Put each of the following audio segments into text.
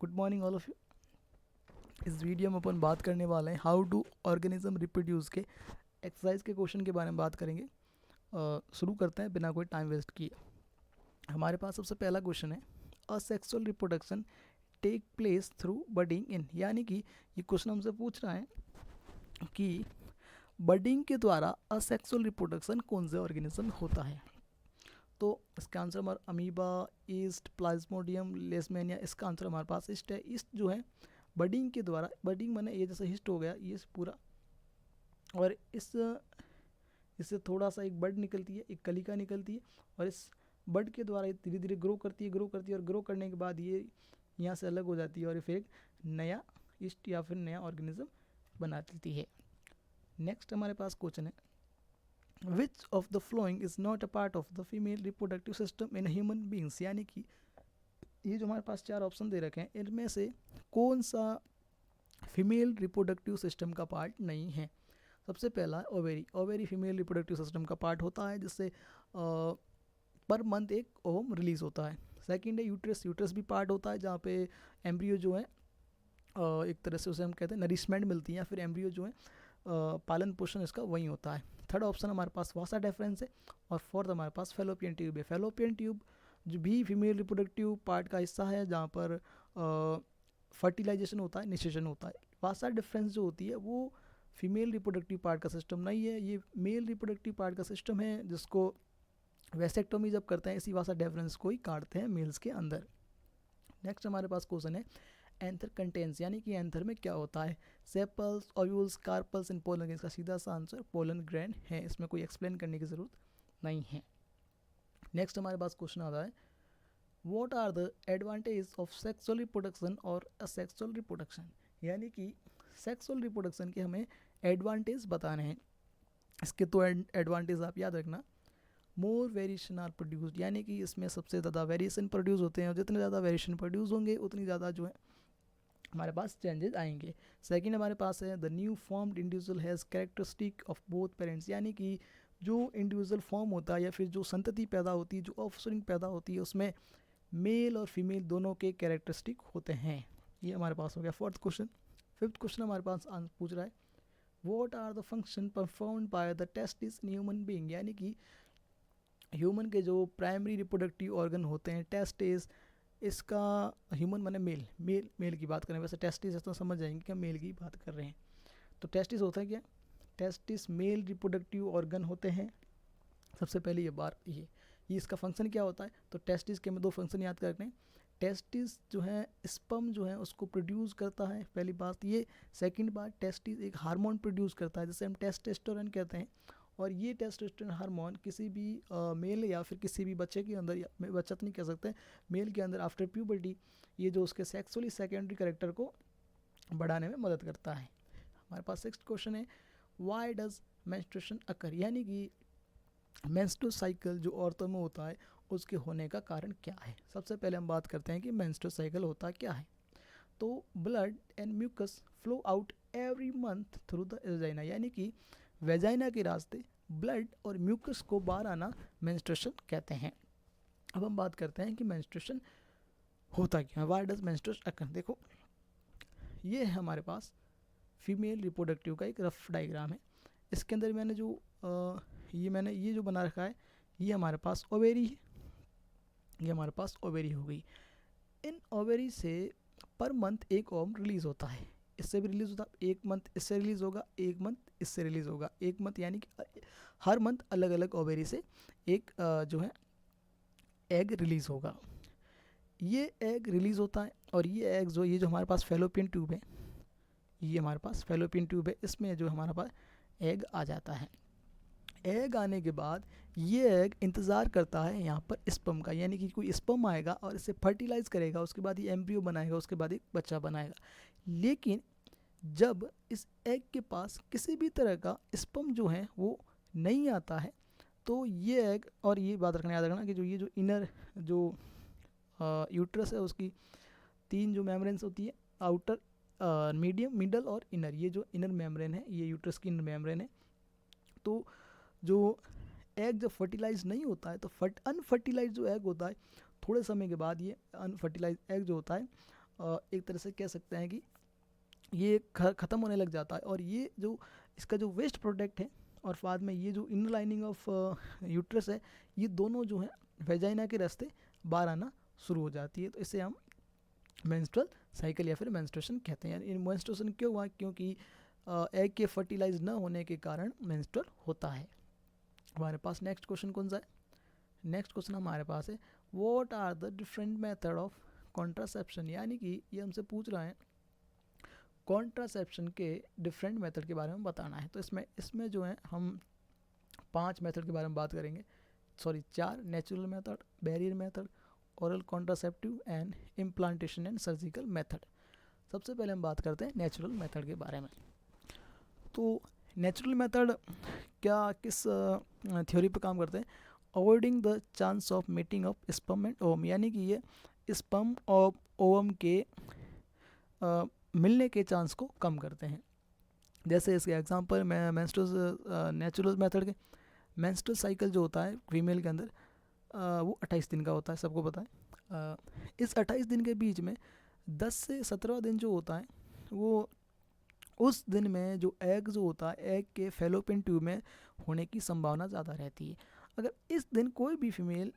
Good morning all of you. इस video में अपन बात करने वाले हैं हाउ टू ऑर्गेनिज्म रिप्रोड्यूस के एक्सरसाइज के क्वेश्चन के बारे में बात करेंगे। शुरू करते हैं बिना कोई टाइम वेस्ट किए। हमारे पास सबसे पहला क्वेश्चन है, asexual reproduction take place through budding in, यानी कि ये क्वेश्चन हमसे पूछ रहा है कि बडिंग के द्वारा असेक्सुअल रिप्रोडक्शन कौन से ऑर्गेनिज्म होता है। तो इसका आंसर हमारा अमीबा, ईस्ट, प्लाज्मोडियम, लेशमेनिया। इसका आंसर हमारे पास ईस्ट है। ईस्ट जो है बडिंग के द्वारा, बडिंग माने ये जैसे हिस्ट हो गया ये पूरा, और इससे थोड़ा सा एक बड निकलती है, एक कलिका निकलती है, और इस बड के द्वारा ये धीरे धीरे ग्रो करती है और ग्रो करने के बाद ये यहाँ से अलग हो जाती है और फिर एक नया ईस्ट या फिर नया ऑर्गेनिज्म बना देती है। नेक्स्ट हमारे पास क्वेश्चन है, which of the following is not a part of the female reproductive system in human beings, यानी कि ये जो हमारे पास चार ऑप्शन दे रखे हैं इनमें से कौन सा फीमेल रिप्रोडक्टिव सिस्टम का पार्ट नहीं है। सबसे पहला ovary. Ovary female reproductive system का पार्ट होता है, जिससे पर मंथ एक ओवम रिलीज होता है। सेकंड है यूट्रस। यूट्रस भी पार्ट होता है जहाँ पे एम्ब्रियो जो है एक तरह से उसे हम कहते हैं नरिशमेंट मिलती है, या फिर एम्ब्रियो जो है पालन पोषण इसका वही होता है। थर्ड ऑप्शन हमारे पास वासा डेफरेंस है, और फोर्थ हमारे पास फेलोपियन ट्यूब है। फेलोपियन ट्यूब जो भी फीमेल रिप्रोडक्टिव पार्ट का हिस्सा है, जहाँ पर फर्टिलाइजेशन होता है, निषेचन होता है। वासा डिफरेंस जो होती है वो फीमेल रिप्रोडक्टिव पार्ट का सिस्टम नहीं है, ये मेल रिप्रोडक्टिव पार्ट का सिस्टम है, जिसको वेसेक्टोमी जब करते हैं इसी वासा डिफरेंस को ही काटते हैं मेल्स के अंदर। नेक्स्ट हमारे पास क्वेश्चन है, एंथर कंटेंस, यानी कि एंथर में क्या होता है। Sepals, ovules, carpels and pollen. इसका सीधा सा आंसर पोलन ग्रैंड है, इसमें कोई एक्सप्लेन करने की ज़रूरत नहीं है। नेक्स्ट हमारे पास क्वेश्चन आता है, what are the advantage of sexual reproduction और असेक्सुअल रिप्रोडक्शन, यानी कि सेक्सुअल रिप्रोडक्शन के हमें एडवांटेज बताने हैं। इसके तो एडवांटेज आप याद रखना, मोर वेरिएशन आर प्रोड्यूस्ड, यानी कि इसमें सबसे ज़्यादा वेरिएशन प्रोड्यूस होते हैं, और जितने ज़्यादा वेरिएशन प्रोड्यूस होंगे उतनी ज़्यादा जो है हमारे पास चेंजेस आएंगे। सेकंड हमारे पास है, the new formed individual has characteristic of both parents, यानी कि जो इंडिविजुअल फॉर्म होता है या फिर जो संतति पैदा होती है, जो ऑफस्प्रिंग पैदा होती है, उसमें मेल और फीमेल दोनों के कैरेक्टरिस्टिक होते हैं। ये हमारे पास हो गया फोर्थ क्वेश्चन। फिफ्थ क्वेश्चन हमारे पास पूछ रहा है, what are the function performed by the testis in human being, यानी कि ह्यूमन के जो प्राइमरी रिप्रोडक्टिव ऑर्गन होते हैं टेस्टिस, इसका ह्यूमन माने मेल, मेल की बात करें, वैसे टेस्टिस तो समझ जाएंगे कि हम मेल की बात कर रहे हैं। तो टेस्टिस होता है क्या, टेस्टिस मेल रिप्रोडक्टिव ऑर्गन होते हैं। सबसे पहले ये इसका फंक्शन क्या होता है, तो टेस्टिस के में दो फंक्शन याद कर रखने हैं। टेस्टिस जो है स्पर्म जो है उसको प्रोड्यूस करता है, पहली बात ये। सेकंड बात, टेस्टिस एक हार्मोन प्रोड्यूस करता है जिसे हम टेस्टोस्टेरोन कहते हैं, और ये टेस्टोस्टेरोन हार्मोन किसी भी मेल या फिर किसी भी बच्चे के अंदर, या बच्चा तो नहीं कह सकते, मेल के अंदर आफ्टर प्यूबर्टी ये जो उसके सेक्सुअली सेकेंडरी कैरेक्टर को बढ़ाने में मदद करता है। हमारे पास सिक्स्थ क्वेश्चन है, व्हाई डज मेंस्ट्रुएशन अकर, यानी कि मेंस्ट्रुअल साइकिल जो औरतों में होता है उसके होने का कारण क्या है। सबसे पहले हम बात करते हैं कि मेंस्ट्रुअल साइकिल होता क्या है। तो blood and mucus flow out every month through the vagina, यानी कि वेजाइना के रास्ते ब्लड और म्यूकस को बाहर आना मेंस्ट्रुएशन कहते हैं। अब हम बात करते हैं कि मेंस्ट्रुएशन होता क्या है, व्हाई डज मेंस्ट्रुएशन अकर। देखो ये है हमारे पास फीमेल रिप्रोडक्टिव का एक रफ डायग्राम है। इसके अंदर मैंने ये जो बना रखा है, ये हमारे पास ओवेरी है, ये हमारे पास ओवेरी हो गई। इन ओवेरी से पर मंथ एक ओवम रिलीज होता है, इससे भी रिलीज होता है, एक मंथ इससे रिलीज होगा, एक मंथ इससे रिलीज होगा, एक मंथ यानी कि हर मंथ अलग अलग ओवेरी से एक जो है एग रिलीज होगा। ये एग रिलीज होता है, और ये एग ये जो हमारे पास फेलोपियन ट्यूब है, ये हमारे पास फेलोपियन ट्यूब है, इसमें जो हमारे पास एग आ जाता है। एग आने के बाद ये एग इंतज़ार करता है यहाँ पर स्पर्म का, यानी कि कोई स्पर्म आएगा और इसे फर्टिलाइज करेगा, उसके बाद ये एम्ब्रियो बनाएगा, उसके बाद एक बच्चा बनाएगा। लेकिन जब इस एग के पास किसी भी तरह का स्पर्म जो है वो नहीं आता है, तो ये एग, और ये बात रखना याद रखना कि ये जो इनर जो यूट्रस है उसकी तीन जो मेम्ब्रेन्स होती है, आउटर, मीडियम, मिडल और इनर। ये जो इनर मेम्ब्रेन है ये यूट्रस की इनर मेम्ब्रेन है। तो जो एग जब फर्टिलाइज नहीं होता है तो अनफर्टिलाइज जो एग होता है, थोड़े समय के बाद ये अनफर्टिलाइज एग जो होता है एक तरह से कह सकते हैं कि ये ख़त्म होने लग जाता है, और ये जो इसका जो वेस्ट प्रोडक्ट है और बाद में ये जो इनर लाइनिंग ऑफ यूट्रस है, ये दोनों जो है वेजाइना के रास्ते बाहर आना शुरू हो जाती है। तो इसे हम मेंस्ट्रुअल साइकिल या फिर मेंस्ट्रुएशन कहते हैं। यानी मेंस्ट्रुएशन क्यों हुआ? क्योंकि एग के फर्टिलाइज न होने के कारण मेंस्ट्रुअल होता है। हमारे पास नेक्स्ट क्वेश्चन कौन सा है? नेक्स्ट क्वेश्चन हमारे पास है what are the different method of contraception. यानी कि ये हमसे पूछ रहा है कॉन्ट्रासेप्शन के डिफरेंट मेथड के बारे में बताना है। तो इसमें जो है हम 5 मेथड के बारे में बात करेंगे, 4 natural method, barrier method, oral contraceptive and implantation and surgical method. सबसे पहले हम बात करते हैं नेचुरल मेथड के बारे में। तो नेचुरल मेथड क्या किस थ्योरी पर काम करते हैं? Avoiding the chance of meeting of sperm and ovum, यानी कि ये स्पर्म और ओवम के मिलने के चांस को कम करते हैं। जैसे इसके एग्जांपल में नेचुरल मेथड के मेंस्ट्रुअल साइकिल जो होता है फीमेल के अंदर वो 28 दिन का होता है, सबको पता है। इस 28 दिन के बीच में 10 से 17 दिन जो होता है वो उस दिन में जो एग जो होता है एग के फेलोपियन ट्यूब में होने की संभावना ज़्यादा रहती है। अगर इस दिन कोई भी फीमेल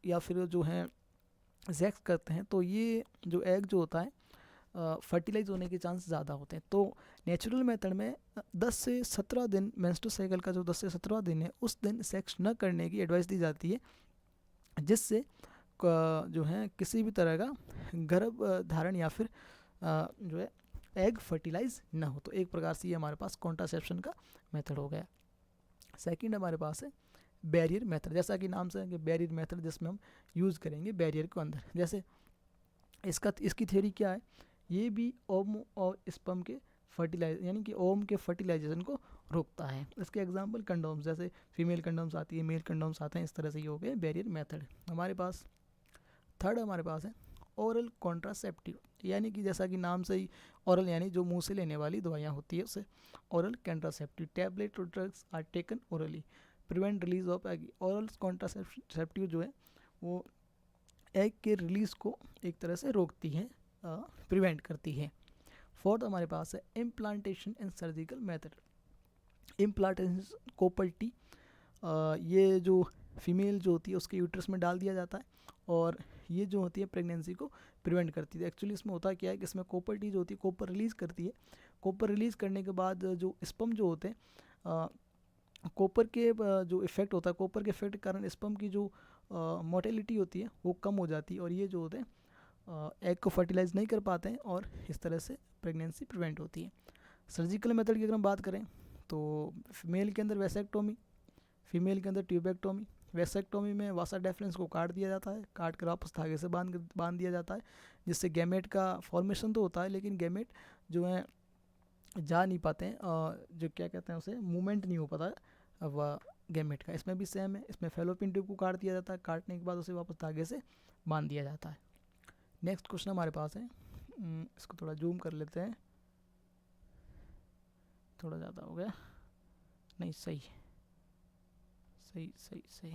या फिर जो है सेक्स करते हैं तो ये जो एग जो होता है फर्टिलाइज होने के चांस ज़्यादा होते हैं। तो नेचुरल मेथड में 10 से 17 दिन मेंस्ट्रुअल साइकिल का जो 10 से 17 दिन है उस दिन सेक्स न करने की एडवाइस दी जाती है, जिससे जो है किसी भी तरह का गर्भ धारण या फिर जो है एग फर्टिलाइज ना हो। तो एक प्रकार से ये हमारे पास कॉन्ट्रासेप्शन का मेथड हो गया। सेकंड हमारे पास है बैरियर मेथड। जैसा कि नाम से है कि बैरियर मेथड, जिसमें हम यूज़ करेंगे बैरियर को अंदर। जैसे इसकी थ्योरी क्या है? ये भी ओवम और स्पर्म के फर्टिलाइज यानी कि ओवम के फर्टिलाइजेशन को रोकता है। इसके एग्जांपल कंडोम्स, जैसे फीमेल कंडोम्स आती है, मेल कंडोम्स आते हैं, इस तरह से ये हो गए बैरियर मेथड। हमारे पास थर्ड हमारे पास है ओरल कॉन्ट्रासेप्टिव, यानी कि जैसा कि नाम से ही ओरल यानी जो मुंह से लेने वाली दवाइयाँ होती है उसे ओरल कॉन्ट्रासेप्टिव। टैबलेट और drugs are taken orally prevent release of egg. Oral contraceptive जो है वो एग के रिलीज को एक तरह से रोकती है, प्रिवेंट करती है। फोर्थ हमारे पास है implantation and surgical method. Implantation कोपल्टी, ये जो फीमेल जो होती है उसके यूट्रस में डाल दिया जाता है और ये जो होती है प्रेगनेंसी को प्रिवेंट करती है। एक्चुअली इसमें होता क्या है कि इसमें कॉपर टी जो होती है कॉपर रिलीज़ करती है। कॉपर रिलीज़ करने के बाद जो स्पर्म जो होते हैं कॉपर के जो इफ़ेक्ट होता है, कॉपर के इफेक्ट के कारण स्पर्म की जो मोर्टेलिटी होती है वो कम हो जाती है और ये जो होते हैं एग को फर्टिलाइज नहीं कर पाते हैं और इस तरह से प्रेगनेंसी प्रिवेंट होती है। सर्जिकल मेथड की अगर हम बात करें तो मेल के अंदर वेसेक्टोमी, फीमेल के अंदर ट्यूबेक्टोमी। वेसेक्टोमी में वासा डेफरेंस को काट दिया जाता है, काट कर वापस धागे से बांध दिया जाता है, जिससे गैमेट का फॉर्मेशन तो होता है लेकिन गैमेट जो है जा नहीं पाते हैं, जो क्या कहते हैं उसे मूवमेंट नहीं हो पाता है वह गैमेट का। इसमें भी सेम है, इसमें फेलोपियन ट्यूब को काट दिया जाता है, काटने के बाद उसे वापस धागे से बांध दिया जाता है। नेक्स्ट क्वेश्चन हमारे पास है, इसको थोड़ा जूम कर लेते हैं, थोड़ा ज़्यादा हो गया, नहीं सही सही सही सही।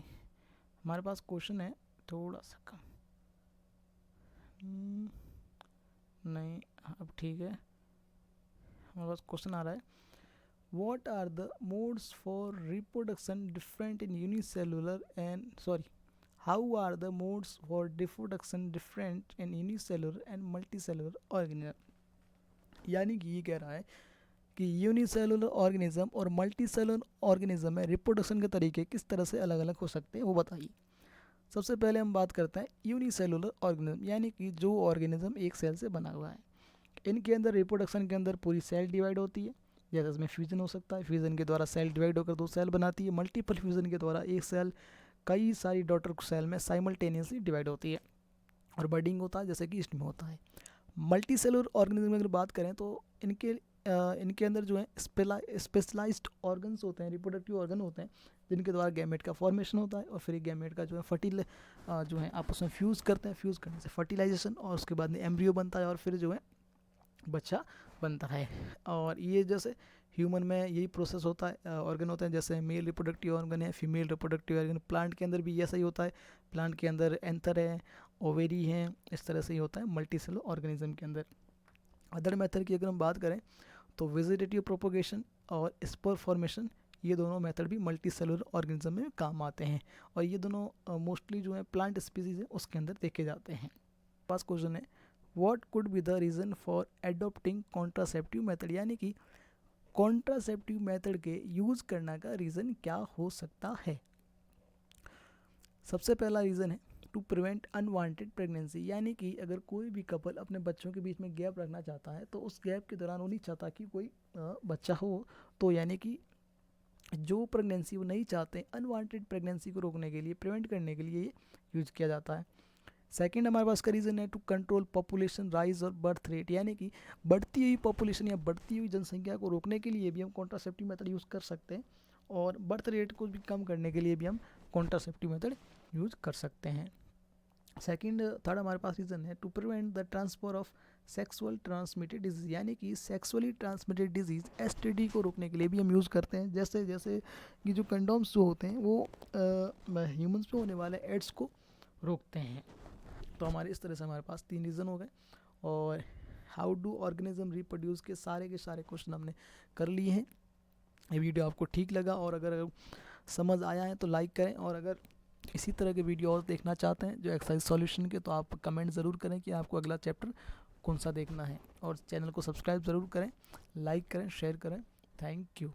हमारे पास क्वेश्चन है थोड़ा सा कम, नहीं अब ठीक है। हमारे पास क्वेश्चन आ रहा है what are the modes for reproduction different in unicellular and how are the modes for reproduction different in unicellular and multicellular organism। यानी कि ये कह रहा है कि यूनिसेलुलर ऑर्गेनिज्म और मल्टीसेलुलर ऑर्गेनिज्म में रिप्रोडक्शन के तरीके किस तरह से अलग अलग हो सकते हैं वो बताइए। सबसे पहले हम बात करते हैं यूनिसेलुलर ऑर्गेनिज्म, यानी कि जो ऑर्गेनिज्म एक सेल से बना हुआ है। इनके अंदर रिप्रोडक्शन के अंदर पूरी सेल डिवाइड होती है, जैसे इसमें फ्यूजन हो सकता है, फ्यूजन के द्वारा सेल डिवाइड होकर 2 सेल बनाती है। मल्टीपल फ्यूजन के द्वारा एक सेल कई सारी डॉटर सेल में साइमल्टेनियसली डिवाइड होती है और बर्डिंग होता है जैसे कि इसमें होता है। मल्टी सेलुलर ऑर्गेनिज्म अगर बात करें तो इनके अंदर जो है स्पेशलाइज्ड ऑर्गन्स होते हैं, रिप्रोडक्टिव ऑर्गन होते हैं, जिनके द्वारा गैमेट का फॉर्मेशन होता है और फिर गैमेट का जो है जो है आपस में फ्यूज़ करते हैं, फ्यूज़ करने से फर्टिलाइजेशन और उसके बाद में एम्ब्रियो बनता है और फिर जो है बच्चा बनता है। और ये जैसे ह्यूमन में यही प्रोसेस होता है, ऑर्गन होते हैं, जैसे मेल रिप्रोडक्टिव ऑर्गन है, फीमेल रिप्रोडक्टिव ऑर्गन। प्लांट के अंदर भी ऐसा ही होता है, प्लांट के अंदर एंथर है ओवेरी हैं, इस तरह से ही होता है मल्टी सेलुलर ऑर्गेनिज्म के अंदर। अदर मेथड की अगर हम बात करें तो वेजिटेटिव प्रोपोगेशन और स्पोर फॉर्मेशन, ये दोनों मेथड भी मल्टी सेलुलर ऑर्गेनिज्म में काम आते हैं और ये दोनों मोस्टली जो है प्लांट स्पीसीज है उसके अंदर देखे जाते हैं। पास क्वेश्चन है what could be the reason for adopting contraceptive method, यानी कि कॉन्ट्रासेप्टिव मेथड के यूज़ करने का रीज़न क्या हो सकता है। सबसे पहला रीज़न है टू प्रिवेंट अनवांटेड प्रेगनेंसी, यानी कि अगर कोई भी कपल अपने बच्चों के बीच में गैप रखना चाहता है तो उस गैप के दौरान वो नहीं चाहता कि कोई बच्चा हो, तो यानी कि जो प्रेगनेंसी वो नहीं चाहते अनवांटेड प्रेगनेंसी को रोकने के लिए, प्रिवेंट करने के लिए ये यूज किया जाता है। सेकंड हमारे पास का रीज़न है टू कंट्रोल पॉपुलेशन राइज और बर्थ रेट, यानी कि बढ़ती हुई पॉपुलेशन या बढ़ती हुई जनसंख्या को रोकने के लिए भी हम कॉन्ट्रासेप्टिव मेथड यूज़ कर सकते हैं और बर्थ रेट को भी कम करने के लिए भी हम कॉन्ट्रासेप्टिव मेथड यूज कर सकते हैं। थर्ड हमारे पास रीज़न है to prevent the transfer of sexual transmitted disease, यानी कि सेक्सुअली ट्रांसमिटेड डिजीज़ एसटीडी को रोकने के लिए भी हम यूज़ करते हैं। जैसे जैसे कि जो कंडोम्स जो होते हैं वो ह्यूमंस पे होने वाले एड्स को रोकते हैं। तो हमारे इस तरह से हमारे पास 3 रीज़न हो गए और हाउ डू ऑर्गेनिज्म रिप्रोड्यूस के सारे क्वेश्चन हमने कर लिए हैं। ये वीडियो आपको ठीक लगा और अगर समझ आया है तो लाइक करें और अगर इसी तरह के वीडियो और देखना चाहते हैं जो एक्सरसाइज सॉल्यूशन के, तो आप कमेंट ज़रूर करें कि आपको अगला चैप्टर कौन सा देखना है और चैनल को सब्सक्राइब ज़रूर करें, लाइक करें, शेयर करें। Thank you.